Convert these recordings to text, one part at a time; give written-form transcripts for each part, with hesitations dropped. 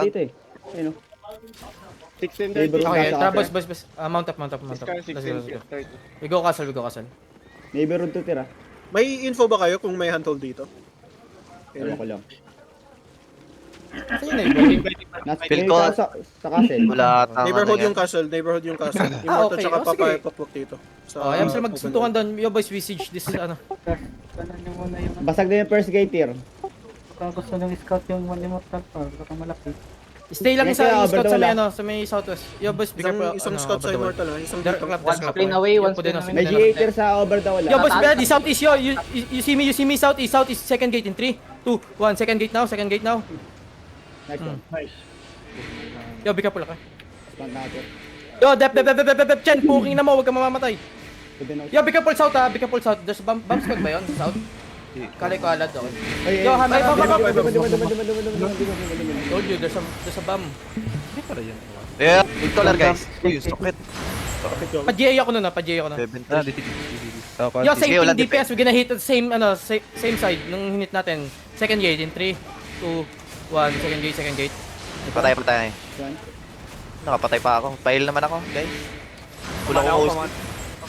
Dito eh. Ayun o. 16, Neighbor 30. room. Okay, Nasa tara kapre. boys. Mount up. This car, Let's go. 16, 30. We go castle. Neighborhood to tira. May info ba kayo kung may handhold dito? Ewan ko lang. Saan yung neighbor? Nasa Feel may ko- sa castle. Wala tang Neighborhood ano yung yan. castle, Immortal okay. tsaka Oh, sige. papayapakpok dito. Oh, ayaw sila magsuntukan doon. Yo boys, we siege this ano. Kanan nyo muna yung Basag din yung first gate here. baka gusto ng scout yung Immortal pa, baka malaki. Stay lang Yes, sa kaya, scout sa may Overdola. sa may southwest. Yo boys, be careful. Isang scout sa Immortal ha, isang Dark dito. clap, One screen away, one screen away. May G8 sa over the wall. Yo boys, be ready. Southeast yo. You see me southeast. Second gate in 3, 2, 1. Second gate now. Next one. Yo, be careful ka. Spawn natin. Yo, dep. Chen, puking na mo, wag ka mamamatay. Pwede na. Yo, be careful south ha. Be careful south. There's bomb squad ba yun? South? Kalay ko alad okay. Ay, Yo, hammer. Ay, Told you, there's a bomb. Yeah, ito lang guys. Uy, sakit. Pa-GA ako nun. 70. Yo, Sige, same walang team DPS. We're gonna hit at the same side nung hinit natin. Second gate in 3, 2, 1. Second gate. Patay. Nakapatay pa ako. Fail naman ako, guys. Kulang ko host.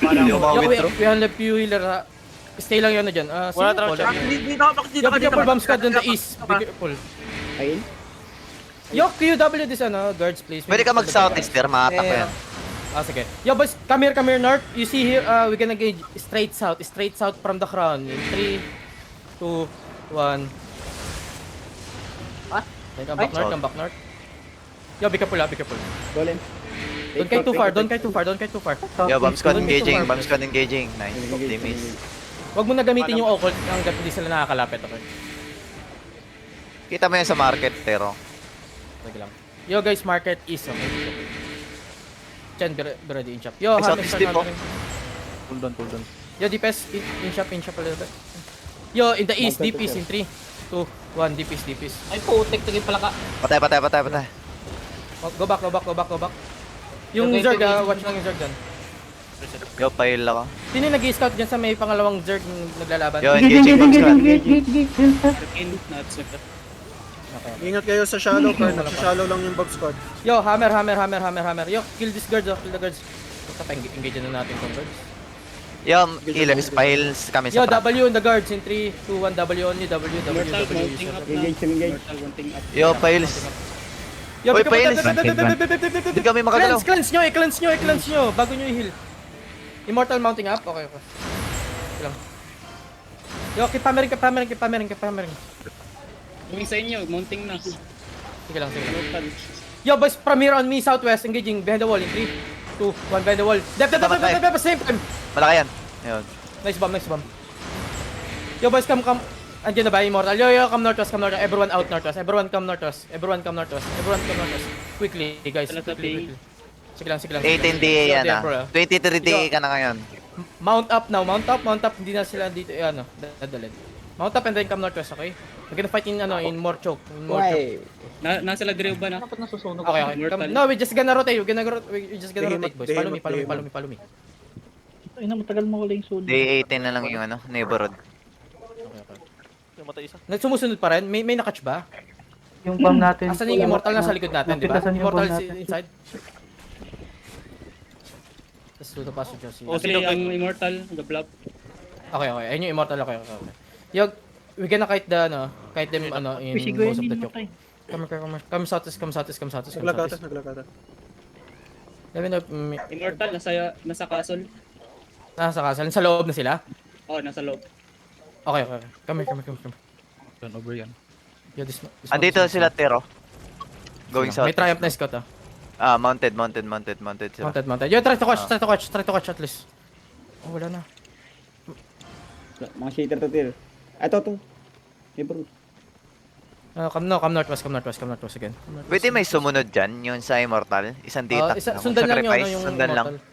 Hindi ako Yo, withdraw. we have few healer ha. Stay lang yun na dyan. Wala talaga. Yo, be careful bomb squad on the east. Be careful. Ayun. Yo, QW this guards please. Pwede ka mag-southeast there, maatak ko yan. Sige. Yo, boys, come here north. You see here, we're gonna gauge straight south from the crown. In 3, 2, 1. What? Come back north. Yo, be careful. Golem. Don't kite too far. Yeah, bomb squad Don't get too engaging. far. Bomb squad engaging. Nice. They miss. Wag mo na gamitin yung occult hanggat hindi sila nakakalapit, okay? Kita mo yan sa market, pero. Wag lang. Yo, guys, market is okay. Chen, be ready in shop. Yo, May hammer southeast start din po. hammering. Hold on. Yo, DPS, in shop a little bit. Yo, in the east, DPS in 3, 2, 1, DPS. Ay putik, tigil pala ka. Patay. Go back. Yung Okay, Zerg, okay. watch lang yung Zerg dyan. Yo, fail ako. Sino yung nag-i-scout dyan sa may pangalawang Zerg naglalaban? Yo, engaging bomb squad. Ingat kayo sa shallow, Colonel. Sa shallow lang yung bob squad. Yo, hammer. Yo, kill this guard, kill the guards. Basta engage na natin tong guards. Yo, healers, pa-heals kami Yo, sa front. W on the guards in 3, 2, 1, W only, W. Engage. Yo, pa-heals. Yo, Oy, bigyan pa-heals. mo- Hindi kami makagalaw. Cleanse nyo, bago nyo i-heal. Immortal mounting up, okay. Okay lang. Yo, keep hammering. Yung sa inyo, mounting na. Sige lang. Yo, boys, from here on me, southwest, engaging, behind the wall in 3, 2, 1, behind the wall. Dep, same time. Malaki yan. Yun. Nice bomb. Yo, boys, come. Andiyan na ba, Immortal? Yo, come northwest. Everyone out northwest. Everyone come northwest. Quickly, guys. Quickly. Sige lang. 18 DA yan ah. 23 DA ka na ngayon. Mount up now. Mount up. Hindi na sila dito, dadalhin. Mount up and then come northwest, okay? We're gonna fight in Morchoke. Why? Nasa Lagrew ba na? Dapat nasusunog. Okay. Immortal. No, we're just gonna rotate. Boys. Follow me. Ay na, matagal mawala yung sunog. Day 18 na lang yung neighborhood. Sumusunod pa rin. May nakatch ba? Yung bomb natin. Asan yung Immortal nasa likod natin, di ba? Napitasan yung Immortal bomb is natin. inside. Tapos dito pa si Josie. Mostly ang Immortal, the blob. Okay. Ayun yung Immortal. Okay. Yo, we gonna kite them in Pisigo most of yun the yung choke. matay. Come southeast. Naglagatan. Let me know. Immortal, nasa castle. Nasa castle. Sa loob na sila? Oh, nasa loob. Okay. Come here. Turn over yan. Yo, this Andito sila, Tero. Going south. May triumph na scout ah. Mounted sila. Mounted. Yo, try to catch at least. Oh, wala na. Mga shader to tier. Ito. Neighborhood. Come northwest again. Pwede may sumunod dyan, yun sa Immortal. Isang data. Sundan lang yun, yung Sundan lang. Immortal.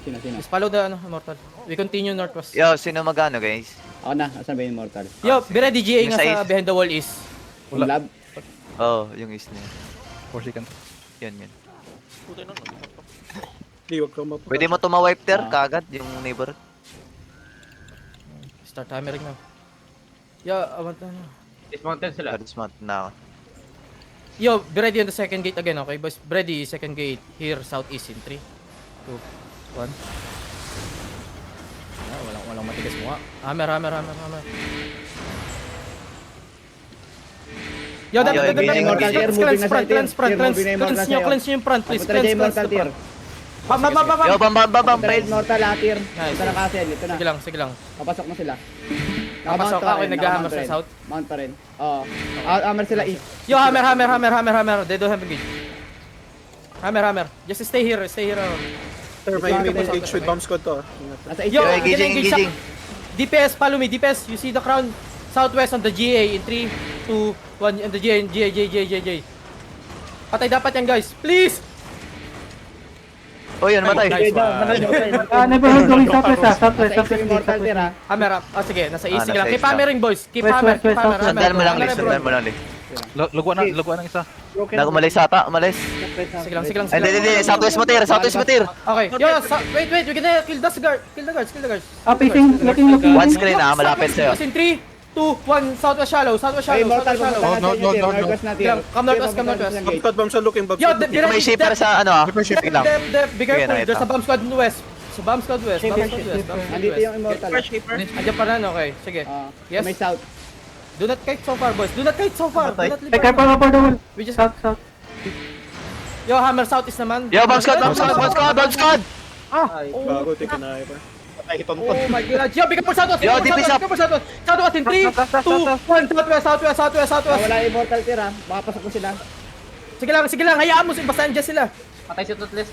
Sino? Just follow the Immortal. We continue northwest. Yo, sino magano guys? Ako na. Asan ba yung immortal? Yo, be ready GA Yung nga sa sa east. behind the wall is. Yung lab? Oh, yung is na yun. 4 seconds. Yun. Di, wag kang mapunta. Pwede mo tumawipe there, kagad, yung neighborhood. Start hammering now. Yo, awat na. Dismount na ako. Yo, be ready on the second gate again, okay boys? Ready, second gate here, southeast in 3, 2, 1. Walang matigas mo. Hammer. Yo, Yo, engaging, engaging. cleanse front. Cleanse nyo yung front, please. Papunta na dyan, Cleanse Immortal the tier. front. Bam. Yo, bam. Papunta na Fail. Immortal tier. Nice. Ito na castle, ito na. Sige lang. Papasok mo sila. Papasok Nakamount ako, rin, nag-hammer nakamount sa rin. south. Mount pa rin. Oo. Hammer sila east. Yo, hammer. They don't have engage. Hammer. Just stay here. Sir, may engage with bomb squad to. Ingat. Nasa east. Yo, Engaging. DPS, follow me. DPS, you see the crown southwest on the GA in 3, 2, 1. On the GA. Patay dapat yan, guys. Please! Oh, yun, matay. Nice one. Neighborhood going southwest ah. Nasa east yung Immortal tier ha. Hammer up. Oh, sige. Nasa east. Sige lang. nasa Keep east hammering, boys. Keep West, hammer. west, west, south. Sundan mo lang, Lee. Hammer, Sundan bro. mo lang, Lee. Luguan ng isa. Umalis. Sige lang. Ay, hindi. Southwest mo, Tir. Okay. Yo, wait. We're gonna kill the guards. Facing, looking. One screen, malaapit sa'yo. In 3, 2, 1. Southwest shallow. Ay, Immortal, papunta na sa inyo tier. Northwest na tier. Come northwest. Bomb squad, bomb squad looking, bomb Yo, squad. the- May shipper sa ano, Sige lang. Be careful, Sige, there's a nakita. bomb squad west. Sa bomb squad west. Nandito yung Immortal. Andiyan pa rin, okay. Sige. Yes. May south. Do not kite so far, boys. Do not kite so far. Do not leave. Be careful over the wall. We just... South. Yo, hammer south is naman. Yo, bomb squad. Bago, tika na hyper. Oh my god. Yo, bigyan po southwest. Yo, DP shop. Southwest in 3, 2, 1. Southwest. Wala Immortal tier ha. Baka pasok mo sila. Sige lang. Hayaan mo. Basta andyan sila. Patay si Toothless.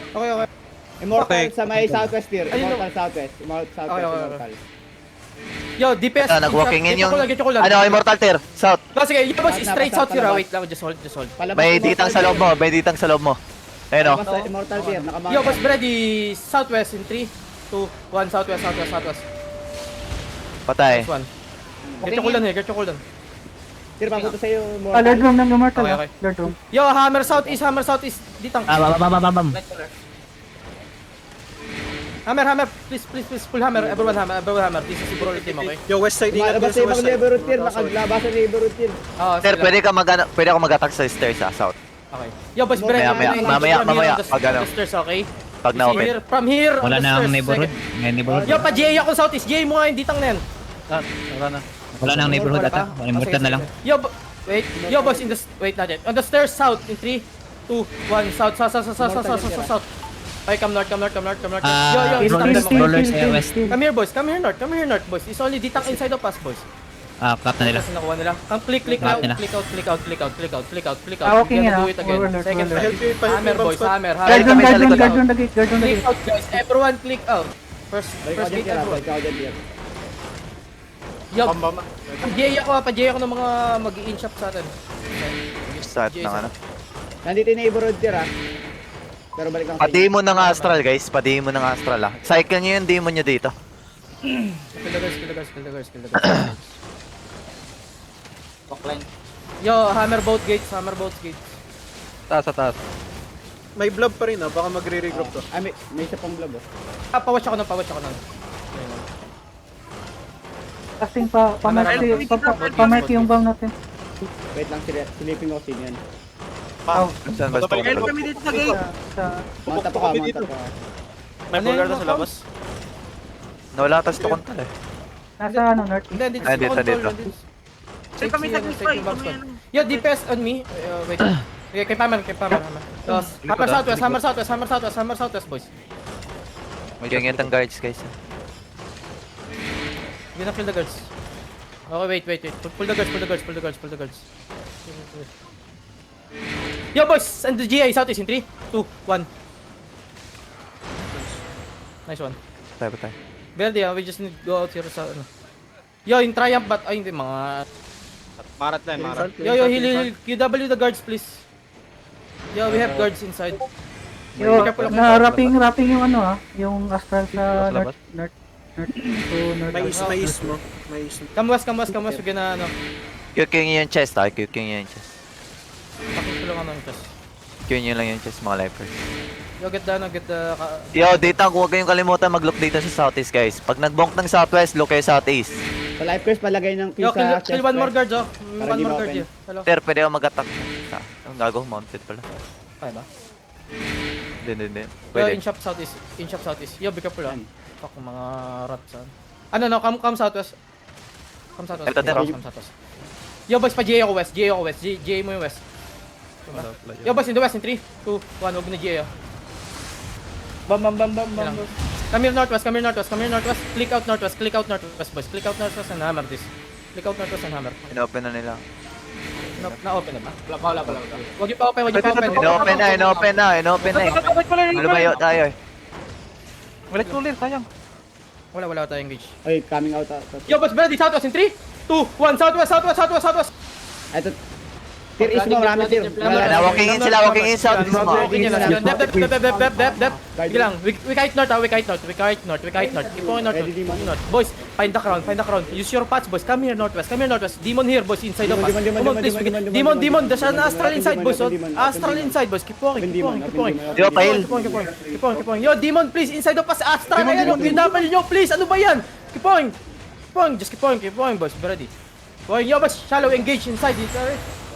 Okay. Immortal sa may southwest tier. Ayun, Immortal southwest. Southwest Okay. Immortal. Yo, DPS. Nag-walking in yung... Get ko lang. Ano, Immortal Tir. South. Go, sige. Yo, boys, straight south here. Palabas. Wait lang. Just hold. Palabas May Immortal ditang sa loob mo. Ayun o. Palabas sa Immortal tier. Nakamount. Yo, boys, ready. Southwest in 3, 2, 1. Southwest. Patay. This one. Get your cooldown. Tier, papunta sa'yo Ah, Lord Immortal. room ng Immortal Okay, ah. okay. Lord room. Yo, hammer southeast. Ditang. Bam. Hammer. Please. Full hammer. Everyone hammer. This is Ibro team, okay? Yo, west side, ingat Lumalabas sa sa ibang west side. neighborhood tier. Nakaglabasan sa neighborhood tier. Tir, pwede ka mag-attack sa stairs sa south. Okay. Yo, boys, break. Mamaya, pag ano. Stairs, okay? Pag na-open. From here, Wala on the na ang stairs, neighborhood. second. May neighborhood. Yo, pa-GA ako southeast. GA mo nga yung ditang na yan. Wala na. Wala na ang neighborhood Wala pa? ata. Immortal na lang. Yo, wait. Yo, boys, wait natin. On the stairs, south. In 3, 2, 1. South. Okay, come north. Yo, it's not them, okay? Rollers sa west. Come here, boys. Come here, north, boys. It's only ditang inside of us, boys. Clap na nila. Kasi nakuha nila. Ang click Lahat out. nila. Click out. Ah, okay You nga, gotta do it again. overlord, Second overlord. time. Help you, pa-help Hammer, yung bomb boys. squad. Hammer. Guard Guard kami sa likod. room the gate. Click out, guys. Everyone click out. First Balik ako dyan gate, tier ha. everyone. Balik ako dyan tier. Yo, Bam. pa-GA ako ng mga mag-i-inch up sa atin. Start ng ano. Nandito yung neighborhood tier ha. Pero balik ako sa inyo. Pa-demon ng Astral, guys. Pa-demon ng Astral, ah. Cycle nyo yung demon nyo dito. Kill the guards. Yo, hammer both gates. Taas. May blob pa rin baka magre-regroup to. Ay, may isa pang blob oh. Pawatch ako nun. Casting pamarki yung bomb natin. Wait lang, silipin ko sino yan. Saan ba ito? Mount up ako. May guard sa labas. Nawala tas to control eh. Nasa ano, north. Hindi, dito. Ah, dito. Take kami sa destroy. Yo, DPS on me. Wait. Okay, kay Pamer. Hammer southwest, boys. Mag-ingat ang guards, guys. We're gonna kill the guards. Okay, wait. Pull the guards. Yo, boys! And the GA southeast in 3, 2, 1. Nice one. Patay. Ready, we just need to go out here sa ano. Yo, in Triumph but ay hindi mga Marat. Yo, heal. QW the guards, please. Yo, we have guards inside. Yo, Careful ako. wrapping yung ano ah, yung astral sa Labas. north. May east mo. Come west, we're gonna ano. Q-king yung chest, ah. Q-king yung chest. Pakitulungan ng chest. Q-king lang yung chest, mga lifers. Yo, get the Yo, dito, huwag kayong kalimutan mag-look dito sa southeast, guys. Pag nag-bonk ng southwest, look kayo southeast. Sa life curse, palagay ng Yo, Q sa kill one more guard, oh. Para One di more ma-open. guard here. Hello. Ter, pwede ako mag-attack. Ang gago, mounted pala. Kaya ba? Hindi. Yo, Pwede. in shop southeast. In shop southeast. Yo, be careful ah. Fuck, mga rats ah. Ano, no, come southwest. Come southwest. Ito, Tero. Come southwest. Yo, boys, pa GA ako west. GA ako west. GA mo yung west. Yo, boys, in the west, in 3, 2, 1, huwag na GA ah. Bam. Come here northwest, come here northwest, come here northwest. Click out northwest, boys. Click out northwest and hammer this. Click out northwest and hammer. Inopen na nila. Na-open na ba? Wala. Wag yung pa-open, wag yung pa-open. Inopen na eh. Lumayo tayo eh. Wala cooler, sayang. Wala tayo engage. Ay, coming out. Yo, boys, ready, southwest in 3, 2, 1, southwest. Ito. Tier is mo, marami tier. Walking in sila, walking in south. Dep. Sige lang, we kite north. Keep going north. Boys, find the crown. Use your paths, boys. Come here northwest. Demon here, boys, inside of us. Come on, please. Demon. There's an astral inside, boys. Astral inside, boys. Keep going. Di ba, Pahil? Keep going. Yo, demon, please, inside of us. Astral, ayan yung kidnapper nyo, please. Ano ba yan? Keep going. Just keep going, boys. Be ready. Yo, boys, shallow engage inside.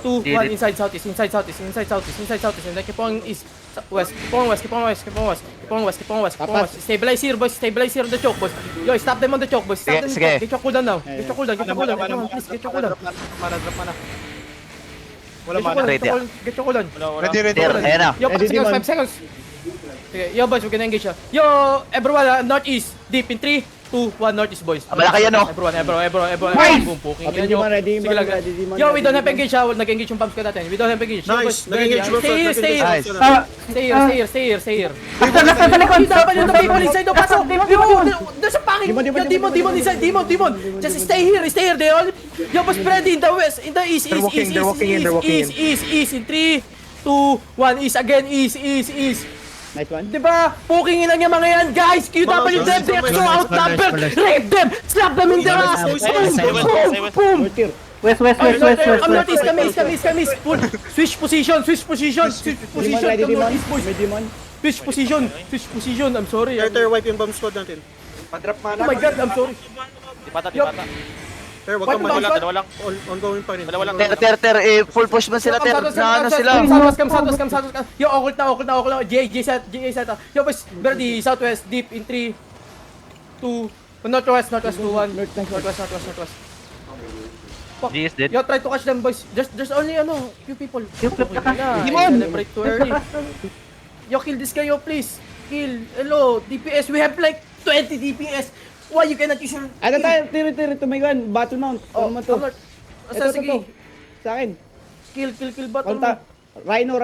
2, 1, inside southeast, and then keep on east, west, keep on west. Stabilize here, boys, on the choke, boys. Yo, stop them on the choke, boys. Stop them. Sige. Get your cooldown now. Get your cooldown. Please, get your cooldown. Drop mana. Wala Get your mana. cooldown, Ready, get your cooldown. Ter, ayan na. Yo, 5 seconds. Okay, yo, boys, we're gonna engage. Yo, everyone, northeast, deep in 3, 2, 1, northeast, boys. Malaki yan, oh. Everyone. Boom, poking. Open demon, ready, Sige lang. demon. Yo, we don't have engage, ha. Nag-engage yung pumps ko natin. We don't have engage. Yo, boys, Nice. Nag-engage mo stay here. Nice. Stay here. Sa likod. Dapat yung people inside the paso. Yo, there's a packing. Yo, demon inside. Demon. Just stay here. They all. Yo, boys, spread in the west, in the east. They're walking in. East in 3, 2, 1. East again. East. Nice one. Diba? Pokingin lang yung mga yan, guys! QW them, they're so outnumbered! Rape them! Slap them in the ass! Boom! Tier. West. Come northeast, come east! Full. Switch position! Ready, Come demon. northeast, boys! May demon. Switch position! I'm sorry. Ter, wipe yung bomb squad natin. Oh my god, I'm sorry. Yo, Ter, wag kang Wipe yung bomb mag- ongoing pa rin. Ter, full push mo sila, Ter. Na ano sila? Come southwest. Yo, occult na. J set. Yo, boys, ready, southwest, deep in 3, 2, northwest, 2, 1. Northwest. Fuck. G is dead. Yo, try to catch them, boys. There's only, few people. Demon! Celebrate too early. Yo, kill this guy, yo, please. Kill. Hello, DPS. We have like 20 DPS. Why you cannot use your... Ano tayo? Tier. Tumayon. Battle mount. Ano mo to? Asa, sige. Sa akin. Kill, battle. Konta. Rhino.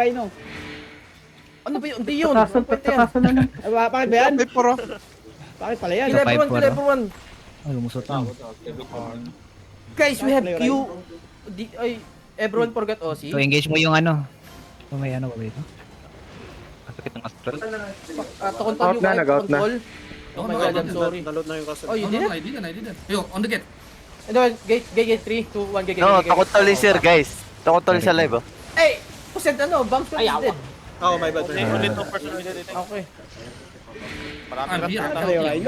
Ano ba yun? Hindi yun. Pwede yan. Kaso na lang. Bakit ba yan? Bakit pala yan? Kill everyone. Ay, lumusot lang. Guys, we have Q. Everyone forgot OC. So, engage mo yung ano. So, may ano ba dito? Sakit ng astral. Control yung white control. Oh my god, I'm sorry. Naload na yung castle. Oh, you did it? I didn't. Yo, on the gate. And then, gate 3, 2, 1, gate. No, takot tuloy sir, guys. Takot tuloy sa live, oh. Hey! Pusent bomb squad is dead. Oh, my bad. Okay. I'm here. Ano yung Rhino?